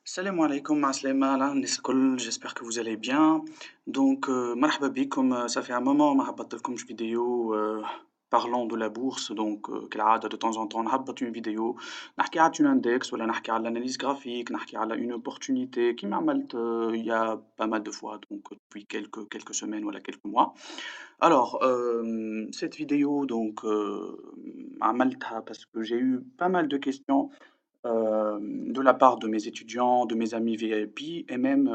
Salam alaikum, Aslema, là, Niskol, j'espère que vous allez bien. Donc, marhaba bikoum, ça fait un moment, ma habbatلكمش vidéo parlant de la bourse. Donc, كالعادة de temps en temps, نهبط une vidéo نحكي على un index ولا نحكي على l'analyse graphique, نحكي على une opportunité qui m'a عملت il y a pas mal de fois, donc depuis quelques semaines ou quelques mois. Alors, cette vidéo, donc, عملتها parce que j'ai eu pas mal de questions de la part de mes étudiants, de mes amis VIP et même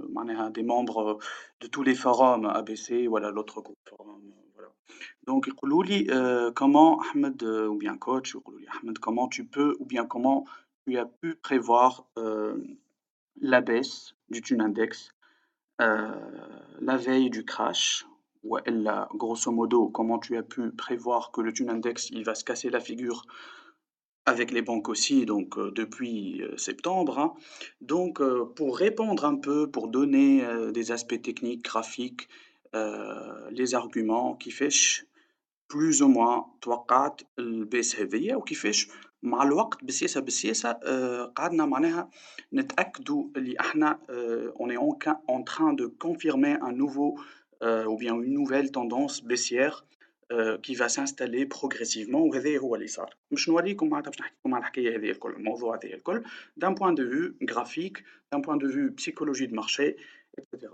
معناها des membres de tous les forums ABC, voilà l'autre groupe forum, voilà. Donc يقولوا لي comment Ahmed ou bien coach يقولوا لي Ahmed comment tu peux ou bien comment tu as pu prévoir la baisse du Tune Index la veille du crash وإلا grosso modo comment tu as pu prévoir que le Tune Index il va se casser la figure avec les banques aussi, donc depuis septembre, hein. Donc, pour répondre un peu, pour donner des aspects techniques, graphiques, les arguments كيفاش plus ou moins توقعت الباس هذيا وكيفاش مع الوقت بسياسة قعدنا معناها نتأكدوا اللي احنا on est en train de confirmer un nouveau ou bien une nouvelle tendance baissière qui va s'installer progressivement وهذا هو اللي صار. باش نوريكم معناتها باش نحكي لكم على الحكاية هذيا الكل، الموضوع هذايا الكل d'un point de vue graphique, d'un point de vue psychologie de marché, etc.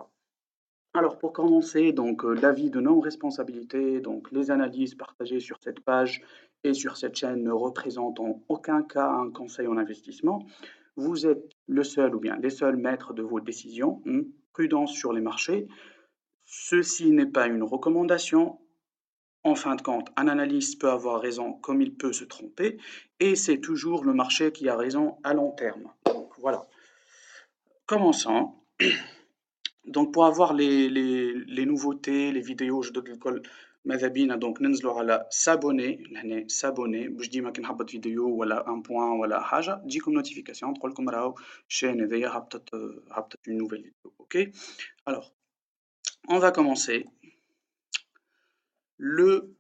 Alors pour commencer, donc l'avis de non-responsabilité, donc les analyses partagées sur cette page et sur cette chaîne ne représentent en aucun cas un conseil en investissement. Vous êtes le seul ou bien les seuls maîtres de vos décisions. Prudence sur les marchés. Ceci n'est pas une recommandation. En fin de compte, un analyste peut avoir raison comme il peut se tromper, et c'est toujours le marché qui a raison à long terme. Donc voilà. Commençons. Donc pour avoir les nouveautés, les vidéos جدد الكل ماذا بينا donc ننزلوا على s'abonner لهنا s'abonner باش ديما كي نهبط فيديو ولا ان بوان ولا حاجة تجيكم نوتيفيكاسيون تقول لكم راهو الشين هذيا هبطت une nouvelle vidéo. Ok. Alors on va commencer le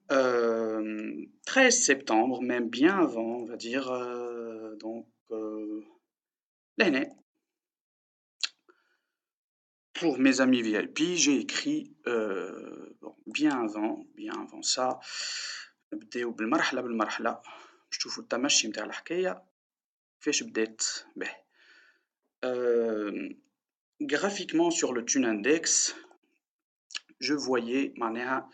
13 septembre, même bien avant, on va dire donc l'année. Pour mes amis VIP, j'ai écrit bon, bien avant ça نبداو بالمرحلة بالمرحلة باش تشوفوا التمشي متاع الحكاية كيفاش بدات به. Graphiquement sur le Tune Index, je voyais معناها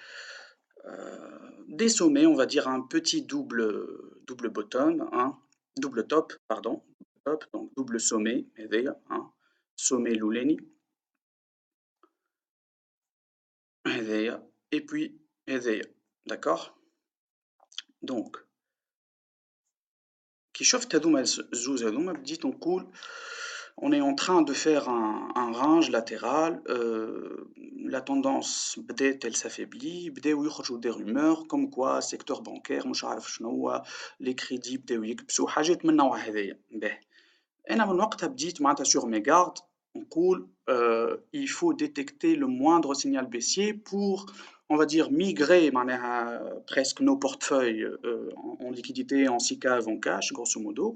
des sommets, on va dire un petit double bottom, hein, double top, pardon, top, donc double sommet, هذايا, hein, sommet l'ouleni, هذايا, et puis هذايا, d'accord? Donc, كي شفت هذوما الزوز هذوما بديت نقول on est en train de faire un range latéral, la tendance بدات elle s'affaiblit, بداو يخرجوا des rumeurs comme quoi secteur bancaire مش عارف شنو les crédits بداو يكبسوا حاجات من النوع هذايا. باهي أنا من وقتها بديت معناتها sur mes gardes نقول il faut détecter le moindre signal baissier pour on va dire migrer معناها presque nos portefeuilles en liquidité, en SICAV, en cash grosso modo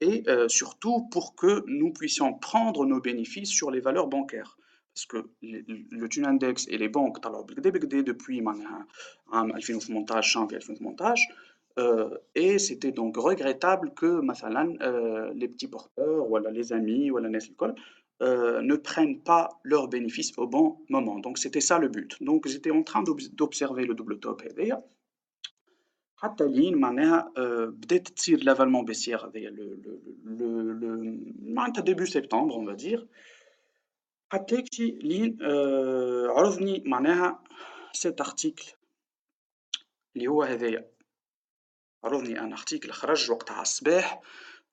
et surtout pour que nous puissions prendre nos bénéfices sur les valeurs bancaires. Parce que le Tune Index et les banques طلعوا بالكدا depuis معناها عام 2018 janvier 2018 et c'était donc regrettable que مثلا les petits porteurs ou les amis ou الناس الكل ne prennent pas leurs bénéfices au bon moment. Donc c'était ça le but. Donc j'étais en train d'observer le double top هذايا حتى لين معناها بدات تصير l'avalement baissière هذايا معناتها début septembre on va dire حتى كي لين عرضني معناها cet article اللي هو هذايا عرضني un article خرج وقتها على الصباح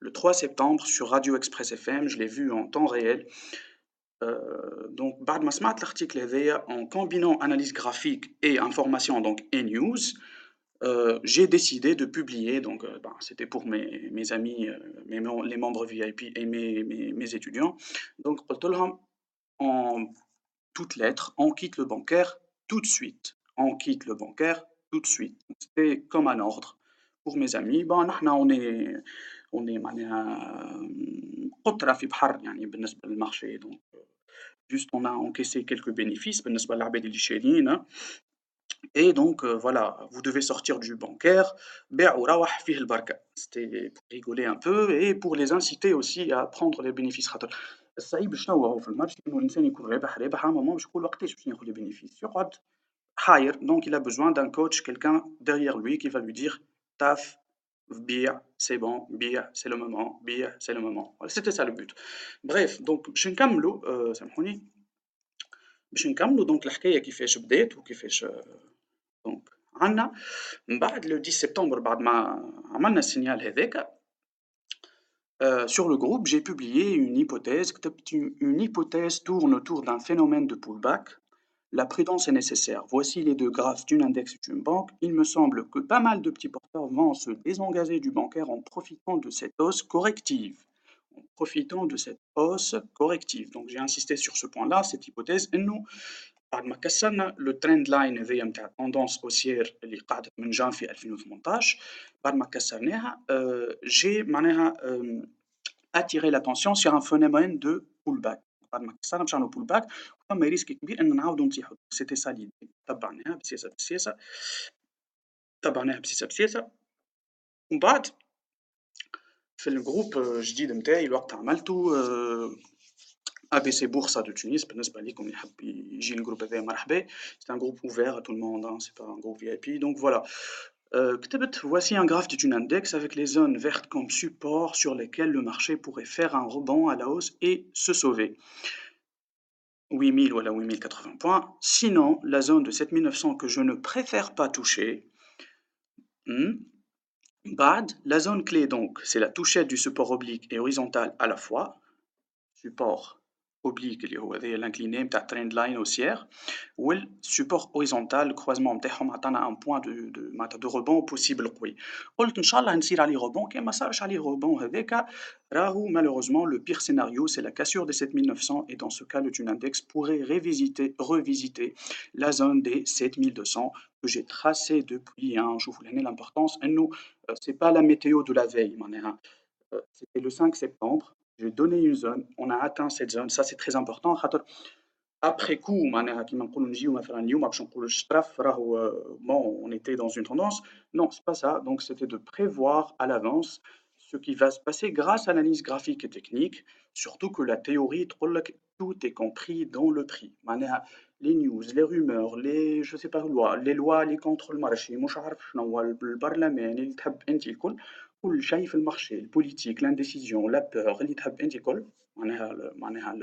le 3 septembre sur Radio Express FM, je l'ai vu en temps réel. Donc بعد ما سمعت l'article هذايا en combinant analyse graphique et information donc et news, j'ai décidé de publier donc c'était pour mes amis les membres VIP et mes étudiants. Donc قلت لهم en toutes lettres on quitte le bancaire tout de suite. On quitte le bancaire tout de suite. C'était comme un ordre pour mes amis. Bon, نحنا on est معناها قطرة في بحر يعني بالنسبة للmarché donc juste on a encaissé quelques bénéfices بالنسبة للعباد اللي شاريين. Et donc voilà, vous devez sortir du bancaire, بيع وروح فيه البركة. C'était pour rigoler un peu et pour les inciter aussi à prendre les bénéfices. خاطر الصعيب شنو هو في الماتش إنه الإنسان يكون رابح رابح à un moment باش يقول وقتاش باش ناخذ les bénéfices يقعد حاير. Donc il a besoin d'un coach, quelqu'un derrière lui qui va lui dire taf, بيع, c'est bon, بيع, c'est le moment, بيع, c'est le moment. Voilà, c'était ça le but. Bref, donc باش نكملوا سامحوني باش نكملوا donc الحكاية كيفاش بدات وكيفاش دونك عندنا من بعد le 10 septembre بعد ما عملنا السينيال هذاك sur le groupe j'ai publié une hypothèse كتبت une hypothèse tourne autour d'un phénomène de pullback. La prudence est nécessaire. Voici les deux graphes d'une index et d'une banque. Il me semble que pas mal de petits porteurs vont se désengager du bancaire en profitant de cette hausse corrective. En profitant de cette hausse corrective. Donc j'ai insisté sur ce point-là, cette hypothèse. Et nous, بعد ما كسرنا لو ترند لاين هذيا نتاع التوندونس اوسيير اللي قعدت من جانفي 2018 بعد ما كسرناها جي معناها attirer l'attention sur un phénomène de pullback. بعد ما كسرنا مشى نعملو pullback وثم ريسك كبير ان نعاودو نطيحو. سيتي سا ليدي. تبعناها بسياسه بسياسه تبعناها بسياسه بسياسه ومن بعد في الجروب جديد نتاعي الوقت عملته ABC Boursa de Tunis, بالنسبة ليكم اللي يحب يجي الجروب هذا مرحبا. C'est un groupe ouvert à tout le monde, hein, c'est pas un groupe VIP. Donc voilà. كتبت voici un graphe d'étude index avec les zones vertes comme support sur lesquelles le marché pourrait faire un rebond à la hausse et se sauver. 8000 ou 8080 points. Sinon, la zone de 7900 que je ne préfère pas toucher. Bad, la zone clé donc, c'est la touchette du support oblique et horizontal à la fois. Support oblique اللي هو هذايا l'incliné نتاع trend line haussière والsupport horizontal الكروازمون نتاعهم عطانا ان بوان دو معناتها دو روبون بوسيبل قوي. قلت ان شاء الله نصير عليه روبون. كان ما صارش عليه روبون هذاك راهو malheureusement le pire scénario c'est la cassure des 7900 et dans ce cas le tune index pourrait revisiter la zone des 7200 que j'ai tracé depuis. نشوفوا لهنا l'importance انه c'est pas la météo de la veille معناها c'était le 5 septembre. J'ai donné une zone, on a atteint cette zone, ça c'est très important. خاطر après coup معناها كيما نقولوا نجيو مثلا اليوم باش نقولوا الشطرف راهو bon on était dans une tendance. Non, c'est pas ça. Donc c'était de prévoir à l'avance ce qui va se passer grâce à l'analyse graphique et technique, surtout que la théorie تقول لك tout est compris dans le prix. معناها les news, les rumeurs, les je sais pas les lois اللي contre المارشي مش عارف شنو هو البرلمان اللي تحب انت الكل كل شيء في المارشي البوليتيك لانديسيزيون لا بور اللي تحب انت الكل معناها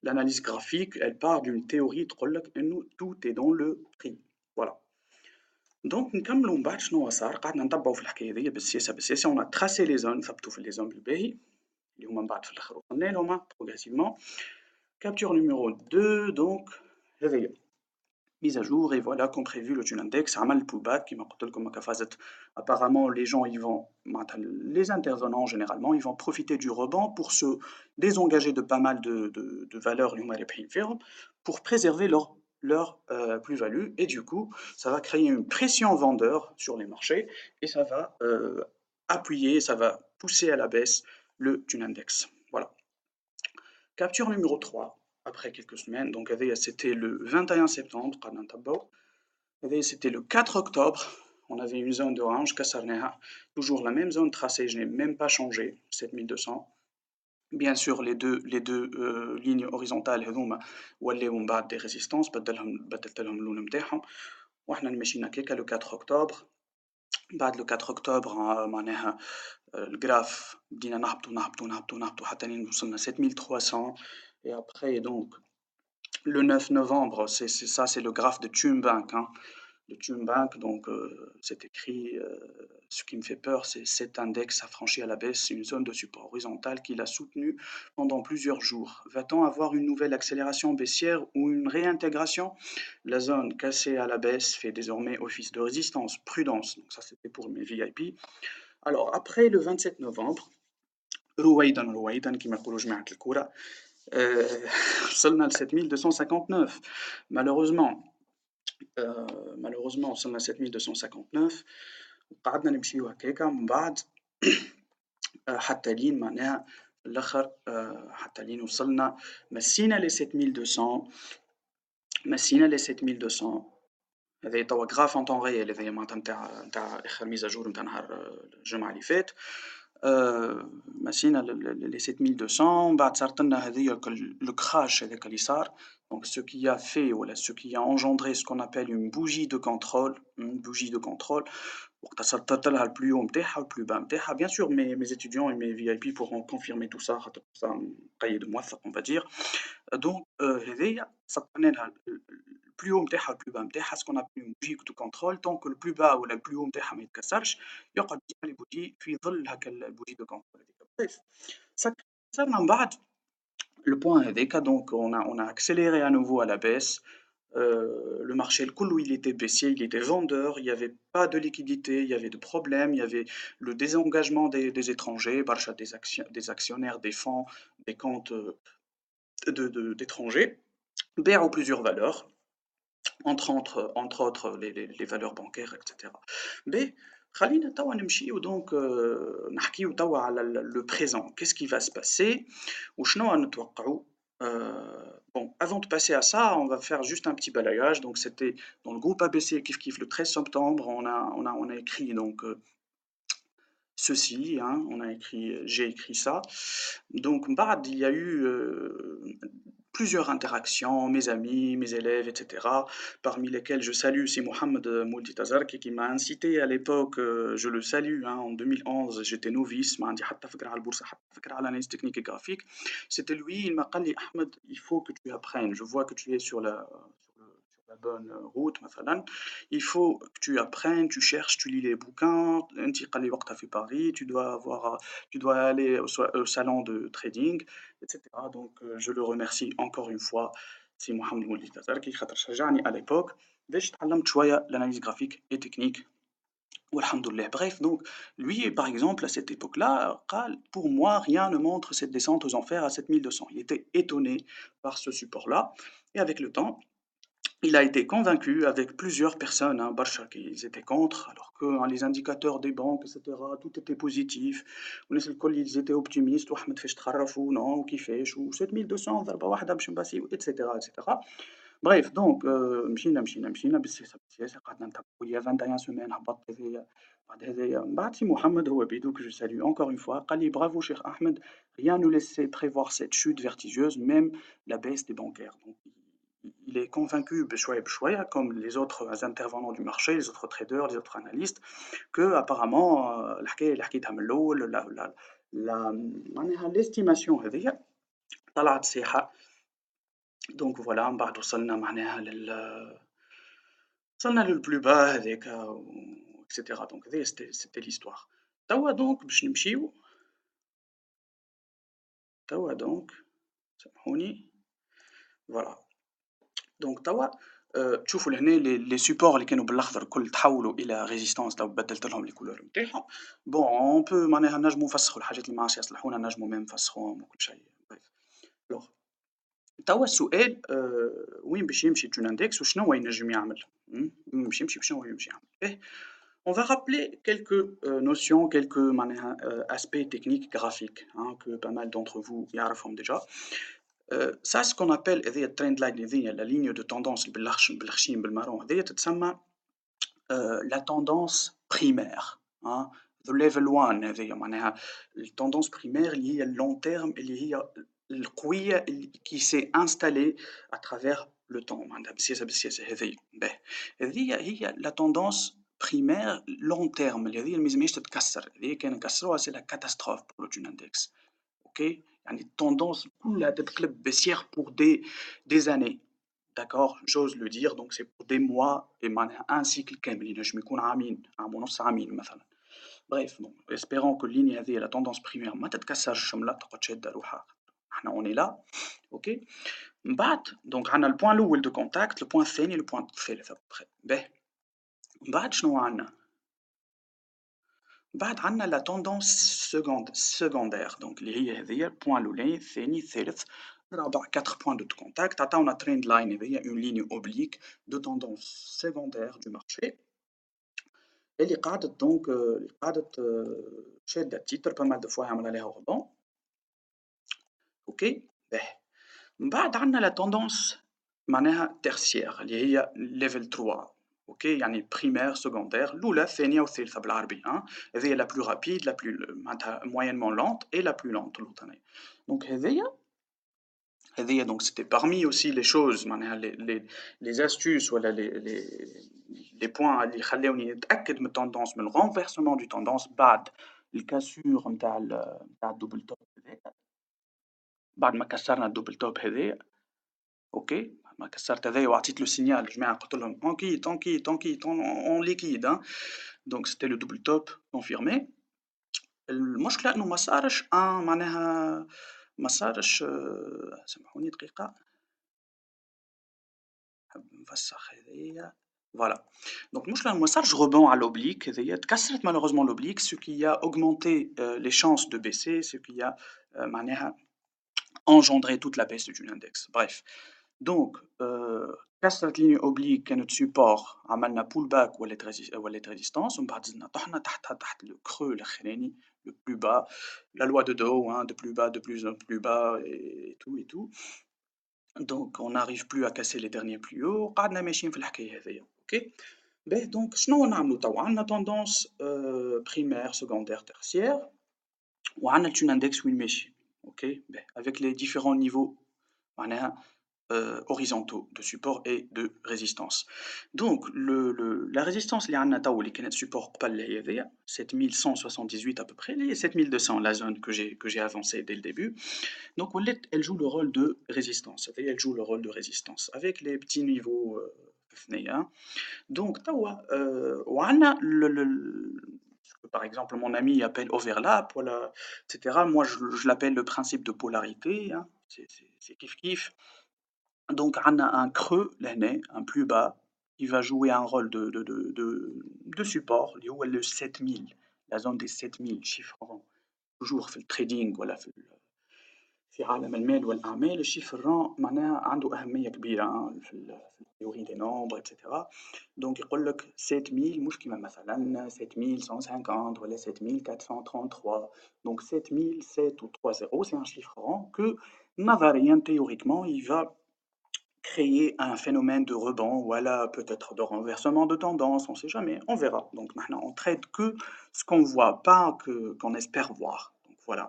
l'analyse graphique, elle part d'une théorie تقول لك إنه tout est dans le prix. Voilà. Donc نكملوا من بعد شنو صار قعدنا نتبعوا في الحكاية هذيا بالسياسة on a tracé les zones ثبتوا في les zones بالباهي اللي هما من بعد في الآخر وصلنا لهم progressivement. Capture numéro 2 donc هذيا mise à jour et voilà comme prévu le tune index عمل pullback كيما قلت لكم هكا فازت. Apparemment les gens ils vont les intervenants généralement ils vont profiter du rebond pour se désengager de pas mal de valeurs اللي هما رابحين فيهم pour préserver leur plus-value et du coup ça va créer une pression vendeur sur les marchés et ça va appuyer, ça va pousser à la baisse le tune index. Voilà. Capture numéro 3 après quelques semaines, donc c'était le 21 septembre, c'était le 4 octobre, on avait une zone d'orange, toujours la même zone tracée, je n'ai même pas changé, 7200. Bien sûr, les deux lignes horizontales هذوما ولاو من بعد des résistances بدلت لهم اللون نتاعهم وإحنا مشينا كيكا le 4 octobre. بعد le 4 octobre معناها الجراف بدينا نهبطوا حتى لين وصلنا 7300 et après donc le 9 novembre, c'est le graphe de Tumebank. Hein. Le Tumebank, donc c'est écrit, ce qui me fait peur, c'est cet index a franchi à la baisse une zone de support horizontal qu'il a soutenu pendant plusieurs jours. Va-t-on avoir une nouvelle accélération baissière ou une réintégration? La zone cassée à la baisse fait désormais office de résistance, prudence. Donc ça c'était pour mes VIP. Alors après le 27 novembre, رويدا كما يقولوا جماعة الكورة وصلنا ل 7259 malheureusement وصلنا 7259 وقعدنا نمشيو هكاكا من بعد حتى لين معناها في الآخر حتى لين وصلنا مسينا les 7200 مسينا les 7200 هذايا توا graph en temps réel هذايا معناتها نتاع آخر mise à jour نتاع نهار الجمعة اللي فات. مشينا les 7200 ومن بعد صارت لنا هذيا le crash هذاك اللي صار. Donc ce qui a fait ولا ce qui a engendré ce qu'on appelle une bougie de contrôle, une bougie de contrôle. وقتها سطرت لها البلو هو نتاعها والبلو با نتاعها. Bien sûr mes étudiants et mes VIP pourront confirmer tout ça خاطر ça مقيد موثق on va dire. Donc هذيا سطرنا لها البلو هو نتاعها والبلو با نتاعها ce qu'on appelle une bougie de contrôle. tant que البلو با ولا البلو هو نتاعها ما يتكسرش يقعد ديما البوجي في ظل هاكا البوجي دو كونترول هذيك. bref صرنا من بعد le point هذاك. donc on a accéléré à nouveau à la baisse. Le marché الكل il était baissier, il était vendeur, il y avait pas de liquidité, il y avait de problèmes, il y avait le désengagement des étrangers, برشا des actionnaires, des fonds, des comptes d'étrangers باعوا plusieurs valeurs entre autres les valeurs bancaires etc. Mais خلينا توا نمشيو donc نحكيو توا على le présent. qu'est-ce qui va se passer وشنو نتوقعوا. Bon, avant de passer à ça, on va faire juste un petit balayage. Donc, c'était dans le groupe ABC Kif Kif le 13 septembre. On a écrit donc ceci, hein, j'ai écrit ça. Donc, Mbad, il y a eu plusieurs interactions, mes amis, mes élèves, etc. Parmi lesquels je salue, c'est Mohamed Mouldi Tazarki qui m'a incité à l'époque, je le salue, hein, en 2011, j'étais novice, ما عندي حتى فكرة على البورصة حتى فكرة على l'analyse technique et graphique. C'était lui, il m'a dit Ahmed, il faut que tu apprennes, je vois que tu es sur la bonne route مثلا. Il faut que tu apprennes, tu cherches, tu lis les bouquins. انت قال لي وقتها في Paris, tu dois aller au salon de trading, etc. Donc je le remercie encore une fois. C'est Mohamed Moulid Tazarki خاطر شجعني à l'époque باش تعلمت شوية l'analyse graphique et technique. Walhamdoulilah. Bref, donc lui par exemple à cette époque-là, قال pour moi rien ne montre cette descente aux enfers à 7200. Il était étonné par ce support-là et avec le temps il a été convaincu avec plusieurs personnes, hein, Barcha, qu'ils étaient contre, alors que hein, les indicateurs des banques, etc., tout était positif. والناس الكل ils étaient optimistes. واحمد فاش تخرفوا non وكيفاش و 7200 ضربة واحدة باش نباسيو etc. etc. Bref, donc مشينا بالسياسة قعدنا نتبعوا il y a 21 semaines هبط هذايا بعد هذايا من بعد سي محمد هو بيدو que je salue encore une fois قال لي bravo cher Ahmed, rien ne laissait prévoir cette chute vertigineuse, même la baisse des bancaires. Donc, il est convaincu, بشوية, comme les autres intervenants du marché, les autres traders, les autres analystes, que apparemment الحكاية اللي حكيتها من الأول معناها l'estimation هذيا طلعت صحيحة. donc voilà من بعد وصلنا معناها وصلنا للبلو با هذاك etc. donc هذايا c'était l'histoire. توا donc باش نمشيو سامحوني voilà. donc توا تشوفوا لهنا لي سيبور اللي كانوا بالأخضر الكل تحولوا إلى ريزيستانس لو بدلت لهم لي كولور نتاعهم. بون اون بو معناها نجموا نفسخوا الحاجات اللي ما عادش يصلحونا نجموا ميم نفسخوهم وكل شيء. الوغ توا السؤال وين باش يمشي تون اندكس وشنو هو ينجم يعمل. وين باش يمشي وشنو هو يمشي يعمل. إيه on va rappeler quelques notions, quelques aspects techniques graphiques hein, que pas mal d'entre vous يعرفهم déjà. Ça ce qu'on appelle هذيا الترند لاين هذيا la ligne de tendance بالخشين بالمارون هذيا تتسمى la tendance primaire hein. The level 1 هذيا معناها التوندونس primaire اللي هي اللونج تيرم اللي هي القوية qui s'est installée à travers le temps معناتها بالسياسة هذيا. باهي هذيا هي la tendance primaire long terme اللي هذيا ما يلزمهاش تتكسر. هذيا كان نكسروها c'est la catastrophe pour le June Index. اوكي يعني التوندونس كلها تتقلب baissière pour des années. D'accord, j'ose le dire, donc c'est pour des mois et معناها un cycle كامل ينجم يكون عامين عام ونص عامين مثلا. bref donc espérons que اللينيا هذه la tendance primaire ما تتكسرش شملة تقعد شادة روحها. احنا on est là. اوكي من بعد donc عندنا البوان الأول دو كونتاكت، البوان الثاني البوان الثالث après. باهي من بعد شنو عندنا؟ بعد عندنا لا توندونس سكوندير دونك اللي هي هذيا البوان الأولاني الثاني الثالث الرابع 4 بوان دو كونتاكت عطاونا تريند لاين هذيا اون ليني اوبليك دو توندونس سكوندير دو مارشي اللي قعدت دونك اللي قعدت شادة التيتر pas mal de fois يعمل عليها rebond. أوكي، باهي. من بعد عندنا لا tendance معناها tertiaire اللي هي level 3. أوكي، يعني primaire secondaire الأولى الثانية والثالثة بالعربي هذيا la plus rapide la plus معناتها moyennement lente et la plus lente الوطنية. دونك هذيا donc c'était parmi aussi les choses معناها les astuces ولا les points اللي خلاوني نتأكد من الtendance من الrenversement du tendance بعد الكسور نتاع الدوبل توب هذاك. بعد ما كسرنا الدوبل توب هذايا أوكي، بعد ما كسرت هذايا وعطيت له signal للجماعة قلت لهم on quitte on quitte on quitte on liquide donc c'était le double top confirmé. المشكلة إنه ما صارش معناها ما صارش سامحوني دقيقة نحب نفسخ هذايا فوالا. دونك المشكلة إنه ما صارش rebond على l'oblique هذايا تكسرت malheureusement l'oblique ce qui a augmenté les chances de baisser ce qui a معناها engendré toute la baisse du index. Bref, donc كسرت ligne oblique كانت support عملنا pull back ولات résistance ومن بعد زدنا طحنا تحتها تحت le creux الأخراني le plus bas, la loi de Dow de plus bas de plus en plus bas et tout et tout. Donc on n'arrive plus à casser les derniers plus hauts وقعدنا ماشيين في الحكاية هذيا. أوكي. باهي دونك شنو نعملو توا؟ عندنا tendance primaire secondaire tertiaire وعندنا التون اندكس وين ماشي. اوكي باهي avec les différents niveaux معناها horizontaux de support et de résistance. Donc la résistance اللي عندنا تو اللي كانت support قبل اللي هي هذيا 7178 à peu près اللي هي 7200 la zone que j'ai avancé dès le début. Donc elle joue le rôle de résistance. Elle joue le rôle de résistance avec les petits niveaux ثنية. Donc توا وعندنا ce que par exemple mon ami appelle overlap voilà etc. Moi je l'appelle le principe de polarité c'est kiff kiff. Donc on a un creux لهنا un plus bas qui va jouer un rôle de support اللي هو le 7000 la zone des 7000 chiffres ronds. toujours في التريدينغ ولا في عالم المال والأعمال الشيفر رون معناها عنده أهمية كبيرة في التيوري دي نومبر إتسيتيرا. دونك يقول لك 7000 مش كيما مثلا 7150 ولا 7433. دونك 7007 و 3 c'est un chiffre rond que نظريا théoriquement il va créer un phénomène de rebond voilà peut-être de renversement de tendance on sait jamais on verra. Donc maintenant on traite que ce qu'on voit pas qu'on espère voir. Donc voilà.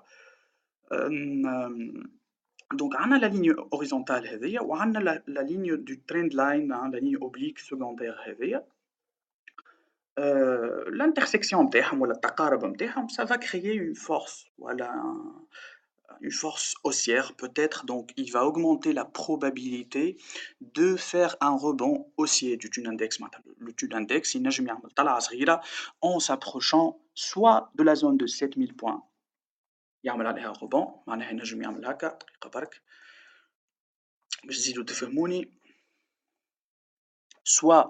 Donc on a la ligne horizontale هذيا وعندنا la ligne du trend line la ligne oblique secondaire هذيا. L'intersection نتاعهم ولا التقارب نتاعهم ça va créer une force voilà une force haussière peut-être donc il va augmenter la probabilité de faire un rebond haussier du tune index معناتها le tune index ينجم يعمل طلعة صغيرة en s'approchant soit de la zone de 7000 points يعمل عليها rebond معناها ينجم يعمل هكا دقيقة برك باش تزيدو تفهموني soit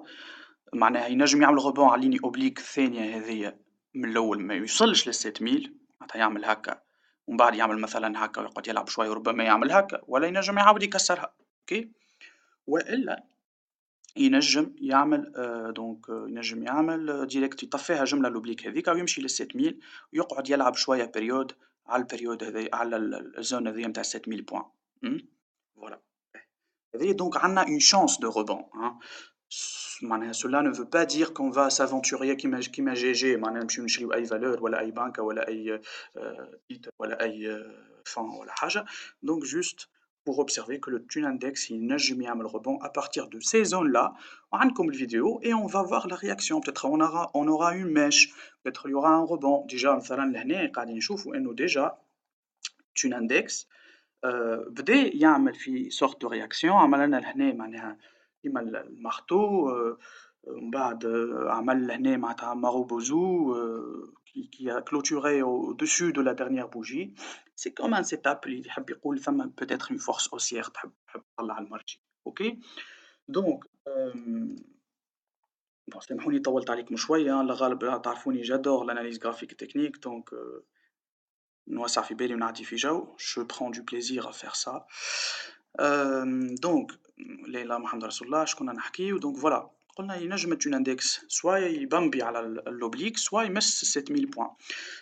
معناها ينجم يعمل rebond على الليني اوبليك الثانية هذيا من الأول ما يوصلش ل7000 معناتها يعمل هكا ومن بعد يعمل مثلا هكا ويقعد يلعب شوية وربما يعمل هكا ولا ينجم يعاود يكسرها. اوكي والا ينجم يعمل دونك ينجم يعمل ديريكت يطفيها جملة لوبليك هذيك ويمشي لل7000 ويقعد يلعب شوية بريود على البريود هذي على الزون هذيا نتاع 7000 بوان. فوالا هذي دونك عندنا une chance de rebond معناها cela ne veut pas dire qu'on va s'aventurer كيما جي معناها نمشيو نشريو أي فالور ولا أي بنكة ولا أي تيتر ولا أي فون ولا حاجة. donc juste pour observer que le tune index ينجم يعمل rebond à partir de ces zones là. وعندكم الفيديو et on va voir la réaction peut-être on aura une mèche peut-être il y aura un rebond. déjà مثلا لهنا قاعدين نشوفوا إنه déjà tune index بدا يعمل في sorte de réaction عمل لنا لهنا معناها كيما المارتو ومن بعد عمل لهنا معناتها ماروبوزو qui a clôturé au-dessus de la dernière bougie. C'est comme un setup اللي يحب يقول ثم peut-être une force haussière تحب تطلع المارشي. اوكي دونك bon سامحوني طولت عليكم شوية لا غالب تعرفوني j'adore l'analyse graphique technique donc نوسع في بالي ونعدي في جو je prends du plaisir à faire ça. donc لا إله محمد رسول الله شكون نحكيو دونك فوالا قلنا ينجم التون اندكس سوا يبمبي على اللوبليك سوا يمس 7000 بوان.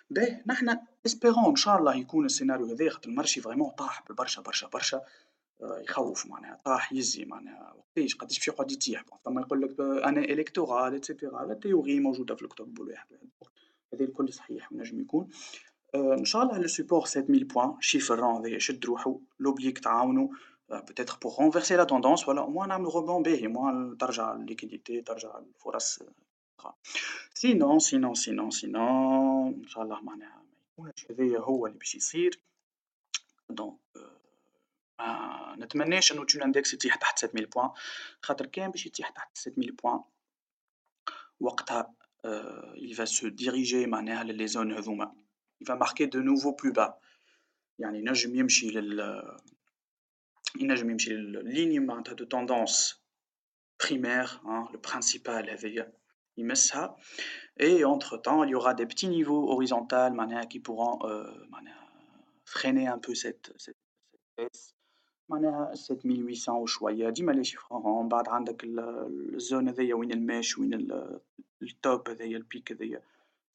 باهي نحنا اسبيرون ان شاء الله يكون السيناريو هذا، خاطر المارشي فريمون طاح بالبرشا برشا برشا. يخوّف معناها، طاح يزي معناها وقتاش قداش باش يقعد يطيح. ثما يقول لك année électorale etcétérا، لا تيوري موجودة في الكتب والواحد هذا الكل صحيح ينجم يكون. إن شاء الله le support 7000 points شيفرون هذايا يشد روحو، l'oblique تعاونوا peut-être pour renverser la tendance voilà au moins نعملوا rebond باهي ترجع الliquidité ترجع الفرص. sinon إن شاء الله معناها ما يكونش هذايا هو اللي باش يصير. دونك ما نتمناش إنه تشون إندكس يطيح تحت 7000 بوان، خاطر كان باش يطيح تحت 7000 بوان وقتها il va se diriger معناها للي زون هذوما، il va marquer de nouveau plus bas. يعني ينجم يمشي للligne معناتها de tendance primaire le principal هذايا يمسها. Et entre temps il y aura des petits niveaux horizontaux معناها qui pourront معناها freiner un peu cette baisse. معناها 7800 وشوية ديما لي chiffres ronds. بعد عندك الزون هذايا وين الماش وين التوب هذايا البيك هذايا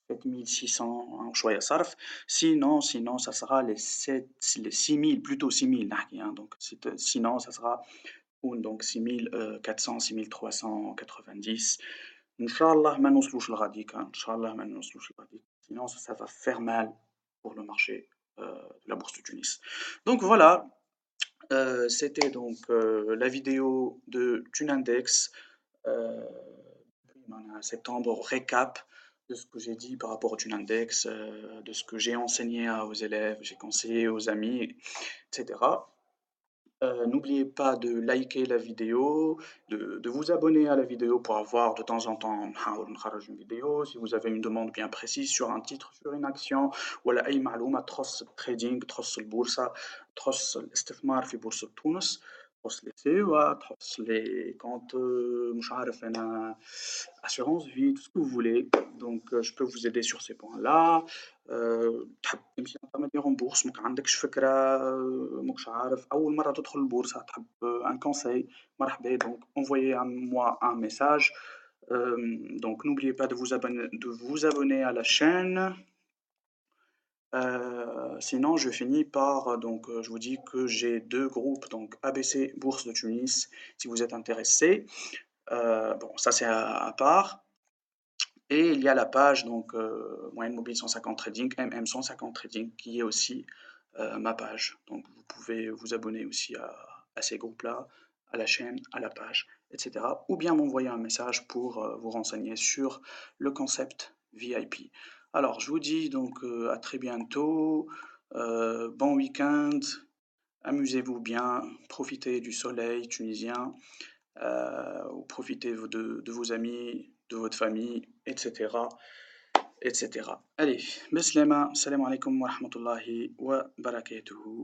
7600 وشوية صرف. sinon ça sera les 6000 plutôt 6000 نحكي donc sinon ça sera donc 6400 6390. إن شاء الله ما نوصلوش لغاديك، إن شاء الله ما نوصلوش لغاديك sinon ça va faire mal pour le marché de la bourse de Tunis. Donc voilà, c'était donc la vidéo de Tunindex depuis septembre, récap de ce que j'ai dit par rapport au Tunindex, de ce que j'ai enseigné aux élèves, j'ai conseillé aux amis, etc. N'oubliez pas de liker la vidéo, de vous abonner à la vidéo pour avoir de temps en temps une vidéo. Si vous avez une demande bien précise sur un titre, sur une action, ولا أي معلومة تخص التريدينغ، تخص البورصة، تخص الاستثمار في بورصة تونس، تخص les CEA، تخص les comptes مش عارف أنا assurance vie, tout ce que vous voulez. Donc je peux vous aider sur ces points-là. تحب تمشي انترميديير en bourse ماك عندكش فكرة، ماكش عارف أول مرة تدخل البورصة تحب un conseil، مرحبا donc envoyez à moi un message. Donc n'oubliez pas de vous abonner à la chaîne. Sinon je finis par donc je vous dis que j'ai deux groupes, donc ABC Bourse de Tunis si vous êtes intéressé. Bon ça c'est à part. Et il y a la page donc Moyenne Mobile 150 Trading, MM 150 Trading, qui est aussi ma page. Donc vous pouvez vous abonner aussi à ces groupes-là, à la chaîne, à la page, etc. Ou bien m'envoyer un message pour vous renseigner sur le concept VIP. Alors je vous dis donc à très bientôt, bon week-end, amusez-vous bien, profitez du soleil tunisien. Profitez de vos amis, de votre famille, etc. etc. Allez, bislama, salam alaikum wa rahmatullahi wa barakatuhu.